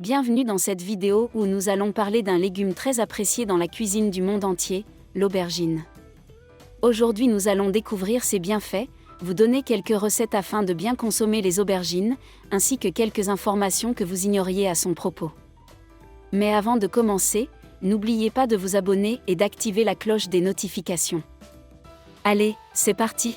Bienvenue dans cette vidéo où nous allons parler d'un légume très apprécié dans la cuisine du monde entier, l'aubergine. Aujourd'hui nous allons découvrir ses bienfaits, vous donner quelques recettes afin de bien consommer les aubergines, ainsi que quelques informations que vous ignoriez à son propos. Mais avant de commencer, n'oubliez pas de vous abonner et d'activer la cloche des notifications. Allez, c'est parti!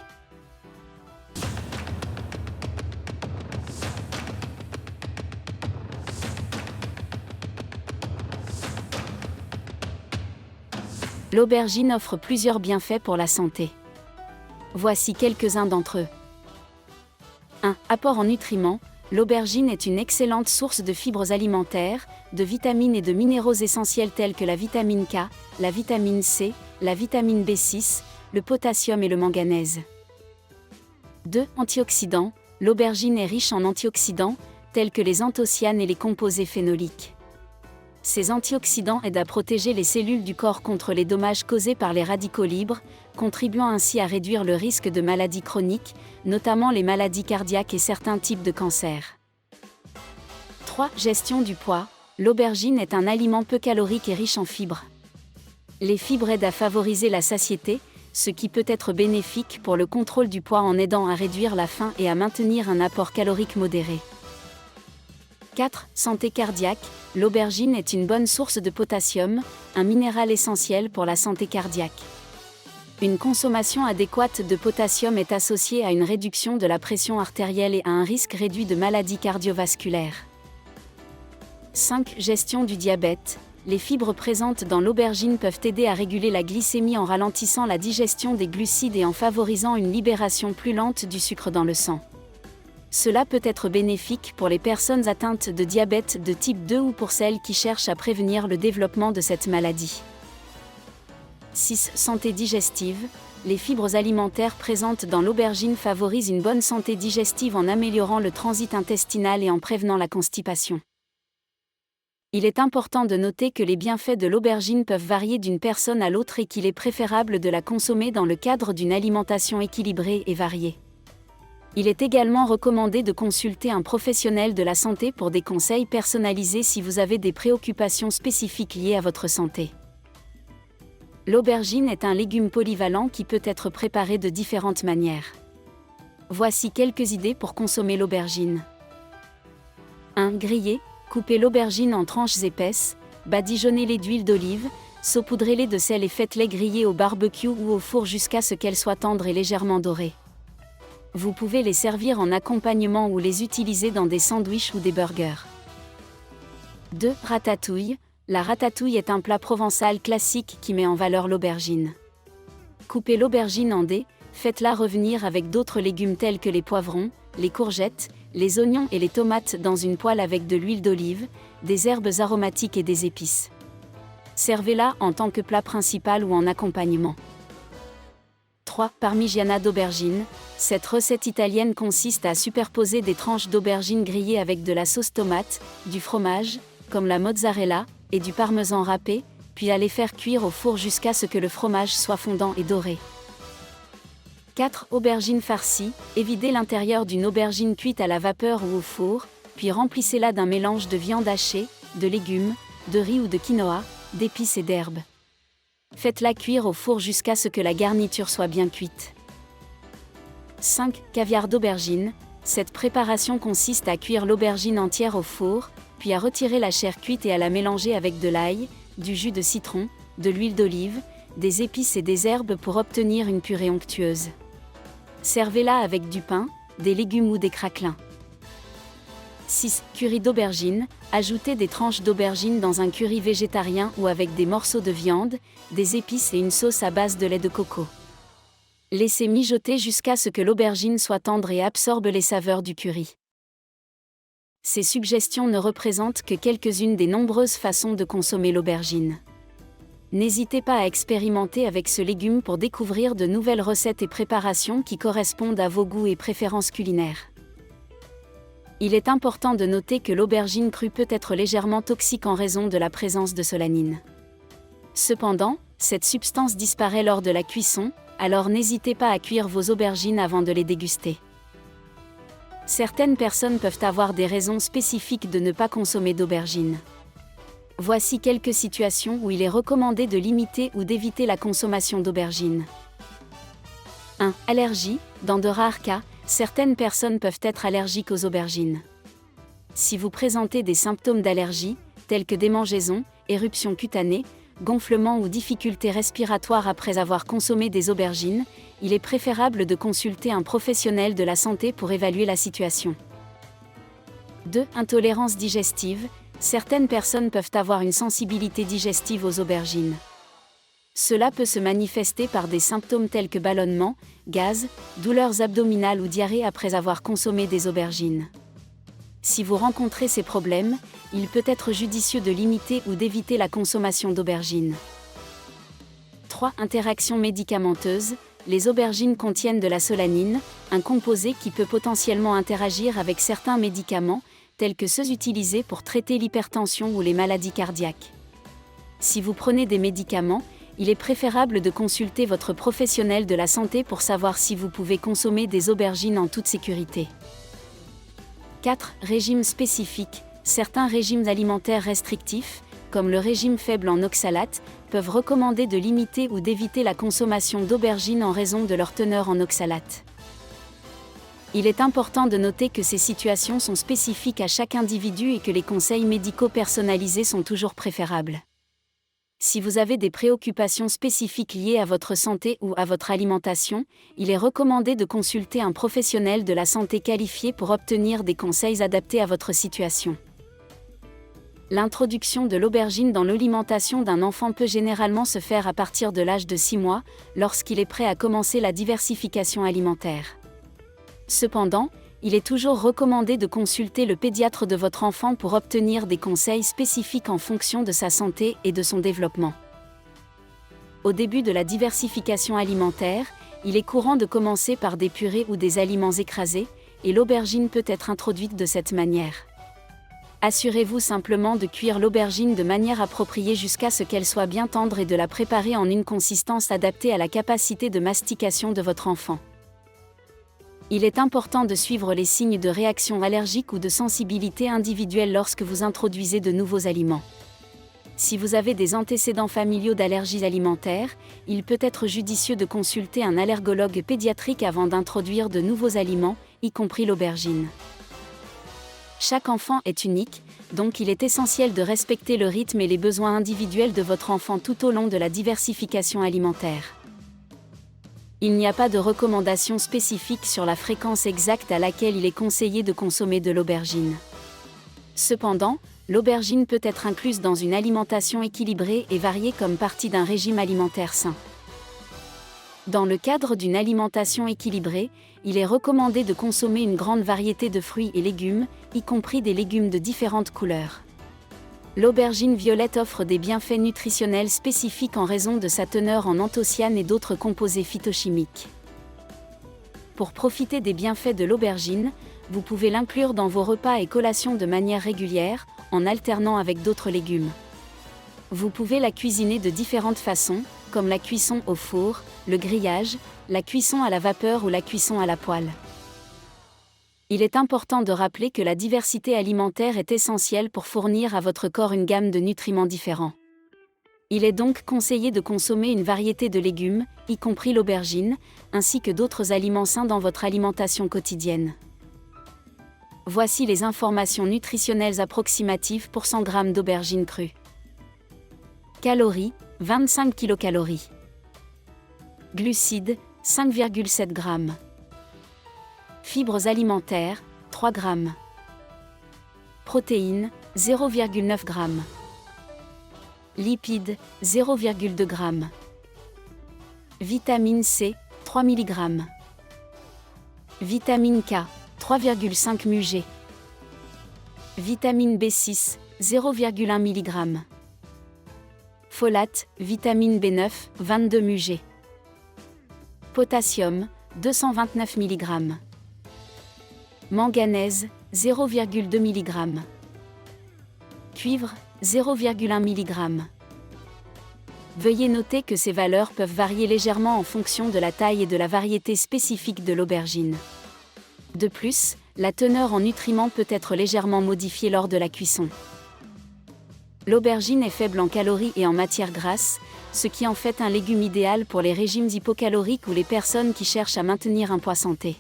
L'aubergine offre plusieurs bienfaits pour la santé. Voici quelques-uns d'entre eux. 1. Apport en nutriments. L'aubergine est une excellente source de fibres alimentaires, de vitamines et de minéraux essentiels tels que la vitamine K, la vitamine C, la vitamine B6, le potassium et le manganèse. 2. Antioxydants. L'aubergine est riche en antioxydants, tels que les anthocyanes et les composés phénoliques. Ces antioxydants aident à protéger les cellules du corps contre les dommages causés par les radicaux libres, contribuant ainsi à réduire le risque de maladies chroniques, notamment les maladies cardiaques et certains types de cancers. 3. Gestion du poids. L'aubergine est un aliment peu calorique et riche en fibres. Les fibres aident à favoriser la satiété, ce qui peut être bénéfique pour le contrôle du poids en aidant à réduire la faim et à maintenir un apport calorique modéré. 4. Santé cardiaque. L'aubergine est une bonne source de potassium, un minéral essentiel pour la santé cardiaque. Une consommation adéquate de potassium est associée à une réduction de la pression artérielle et à un risque réduit de maladies cardiovasculaires. 5. Gestion du diabète. Les fibres présentes dans l'aubergine peuvent aider à réguler la glycémie en ralentissant la digestion des glucides et en favorisant une libération plus lente du sucre dans le sang. Cela peut être bénéfique pour les personnes atteintes de diabète de type 2 ou pour celles qui cherchent à prévenir le développement de cette maladie. 6. Santé digestive. Les fibres alimentaires présentes dans l'aubergine favorisent une bonne santé digestive en améliorant le transit intestinal et en prévenant la constipation. Il est important de noter que les bienfaits de l'aubergine peuvent varier d'une personne à l'autre et qu'il est préférable de la consommer dans le cadre d'une alimentation équilibrée et variée. Il est également recommandé de consulter un professionnel de la santé pour des conseils personnalisés si vous avez des préoccupations spécifiques liées à votre santé. L'aubergine est un légume polyvalent qui peut être préparé de différentes manières. Voici quelques idées pour consommer l'aubergine. 1. Griller. Coupez l'aubergine en tranches épaisses, badigeonnez-les d'huile d'olive, saupoudrez-les de sel et faites-les griller au barbecue ou au four jusqu'à ce qu'elles soient tendres et légèrement dorées. Vous pouvez les servir en accompagnement ou les utiliser dans des sandwichs ou des burgers. 2. Ratatouille. La ratatouille est un plat provençal classique qui met en valeur l'aubergine. Coupez l'aubergine en dés, faites-la revenir avec d'autres légumes tels que les poivrons, les courgettes, les oignons et les tomates dans une poêle avec de l'huile d'olive, des herbes aromatiques et des épices. Servez-la en tant que plat principal ou en accompagnement. 3. Parmigiana d'aubergine. Cette recette italienne consiste à superposer des tranches d'aubergine grillées avec de la sauce tomate, du fromage, comme la mozzarella, et du parmesan râpé, puis à les faire cuire au four jusqu'à ce que le fromage soit fondant et doré. 4. Aubergine farcie. Évidez l'intérieur d'une aubergine cuite à la vapeur ou au four, puis remplissez-la d'un mélange de viande hachée, de légumes, de riz ou de quinoa, d'épices et d'herbes. Faites-la cuire au four jusqu'à ce que la garniture soit bien cuite. 5. Caviar d'aubergine. Cette préparation consiste à cuire l'aubergine entière au four, puis à retirer la chair cuite et à la mélanger avec de l'ail, du jus de citron, de l'huile d'olive, des épices et des herbes pour obtenir une purée onctueuse. Servez-la avec du pain, des légumes ou des craquelins. 6. Curry d'aubergine. Ajoutez des tranches d'aubergine dans un curry végétarien ou avec des morceaux de viande, des épices et une sauce à base de lait de coco. Laissez mijoter jusqu'à ce que l'aubergine soit tendre et absorbe les saveurs du curry. Ces suggestions ne représentent que quelques-unes des nombreuses façons de consommer l'aubergine. N'hésitez pas à expérimenter avec ce légume pour découvrir de nouvelles recettes et préparations qui correspondent à vos goûts et préférences culinaires. Il est important de noter que l'aubergine crue peut être légèrement toxique en raison de la présence de solanine. Cependant, cette substance disparaît lors de la cuisson, alors n'hésitez pas à cuire vos aubergines avant de les déguster. Certaines personnes peuvent avoir des raisons spécifiques de ne pas consommer d'aubergines. Voici quelques situations où il est recommandé de limiter ou d'éviter la consommation d'aubergines. 1. Allergie. Dans de rares cas, certaines personnes peuvent être allergiques aux aubergines. Si vous présentez des symptômes d'allergie, tels que démangeaisons, éruptions cutanées, gonflements ou difficultés respiratoires après avoir consommé des aubergines, il est préférable de consulter un professionnel de la santé pour évaluer la situation. 2. Intolérance digestive. Certaines personnes peuvent avoir une sensibilité digestive aux aubergines. Cela peut se manifester par des symptômes tels que ballonnement, gaz, douleurs abdominales ou diarrhée après avoir consommé des aubergines. Si vous rencontrez ces problèmes, il peut être judicieux de limiter ou d'éviter la consommation d'aubergines. 3. Interaction médicamenteuse. Les aubergines contiennent de la solanine, un composé qui peut potentiellement interagir avec certains médicaments, tels que ceux utilisés pour traiter l'hypertension ou les maladies cardiaques. Si vous prenez des médicaments, il est préférable de consulter votre professionnel de la santé pour savoir si vous pouvez consommer des aubergines en toute sécurité. 4. Régime spécifique. Certains régimes alimentaires restrictifs, comme le régime faible en oxalate, peuvent recommander de limiter ou d'éviter la consommation d'aubergines en raison de leur teneur en oxalate. Il est important de noter que ces situations sont spécifiques à chaque individu et que les conseils médicaux personnalisés sont toujours préférables. Si vous avez des préoccupations spécifiques liées à votre santé ou à votre alimentation, il est recommandé de consulter un professionnel de la santé qualifié pour obtenir des conseils adaptés à votre situation. L'introduction de l'aubergine dans l'alimentation d'un enfant peut généralement se faire à partir de l'âge de 6 mois, lorsqu'il est prêt à commencer la diversification alimentaire. Cependant, il est toujours recommandé de consulter le pédiatre de votre enfant pour obtenir des conseils spécifiques en fonction de sa santé et de son développement. Au début de la diversification alimentaire, il est courant de commencer par des purées ou des aliments écrasés, et l'aubergine peut être introduite de cette manière. Assurez-vous simplement de cuire l'aubergine de manière appropriée jusqu'à ce qu'elle soit bien tendre et de la préparer en une consistance adaptée à la capacité de mastication de votre enfant. Il est important de suivre les signes de réaction allergique ou de sensibilité individuelle lorsque vous introduisez de nouveaux aliments. Si vous avez des antécédents familiaux d'allergies alimentaires, il peut être judicieux de consulter un allergologue pédiatrique avant d'introduire de nouveaux aliments, y compris l'aubergine. Chaque enfant est unique, donc il est essentiel de respecter le rythme et les besoins individuels de votre enfant tout au long de la diversification alimentaire. Il n'y a pas de recommandation spécifique sur la fréquence exacte à laquelle il est conseillé de consommer de l'aubergine. Cependant, l'aubergine peut être incluse dans une alimentation équilibrée et variée comme partie d'un régime alimentaire sain. Dans le cadre d'une alimentation équilibrée, il est recommandé de consommer une grande variété de fruits et légumes, y compris des légumes de différentes couleurs. L'aubergine violette offre des bienfaits nutritionnels spécifiques en raison de sa teneur en anthocyanes et d'autres composés phytochimiques. Pour profiter des bienfaits de l'aubergine, vous pouvez l'inclure dans vos repas et collations de manière régulière, en alternant avec d'autres légumes. Vous pouvez la cuisiner de différentes façons, comme la cuisson au four, le grillage, la cuisson à la vapeur ou la cuisson à la poêle. Il est important de rappeler que la diversité alimentaire est essentielle pour fournir à votre corps une gamme de nutriments différents. Il est donc conseillé de consommer une variété de légumes, y compris l'aubergine, ainsi que d'autres aliments sains dans votre alimentation quotidienne. Voici les informations nutritionnelles approximatives pour 100 g d'aubergine crue. Calories, 25 kcal. Glucides, 5,7 g. Fibres alimentaires, 3 g. Protéines, 0,9 g. Lipides, 0,2 g. Vitamine C, 3 mg. Vitamine K, 3,5 mg. Vitamine B6, 0,1 mg. Folate, vitamine B9, 22 mg. Potassium, 229 mg. Manganèse, 0,2 mg. Cuivre, 0,1 mg. Veuillez noter que ces valeurs peuvent varier légèrement en fonction de la taille et de la variété spécifique de l'aubergine. De plus, la teneur en nutriments peut être légèrement modifiée lors de la cuisson. L'aubergine est faible en calories et en matières grasses, ce qui en fait un légume idéal pour les régimes hypocaloriques ou les personnes qui cherchent à maintenir un poids santé.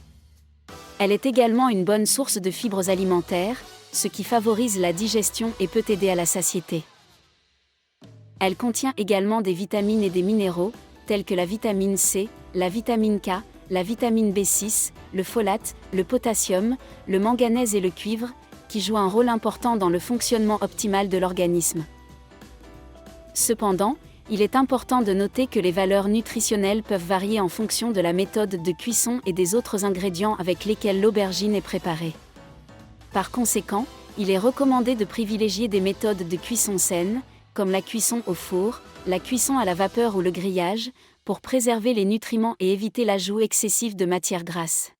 Elle est également une bonne source de fibres alimentaires, ce qui favorise la digestion et peut aider à la satiété. Elle contient également des vitamines et des minéraux, tels que la vitamine C, la vitamine K, la vitamine B6, le folate, le potassium, le manganèse et le cuivre, qui jouent un rôle important dans le fonctionnement optimal de l'organisme. Cependant, il est important de noter que les valeurs nutritionnelles peuvent varier en fonction de la méthode de cuisson et des autres ingrédients avec lesquels l'aubergine est préparée. Par conséquent, il est recommandé de privilégier des méthodes de cuisson saines, comme la cuisson au four, la cuisson à la vapeur ou le grillage, pour préserver les nutriments et éviter l'ajout excessif de matières grasses.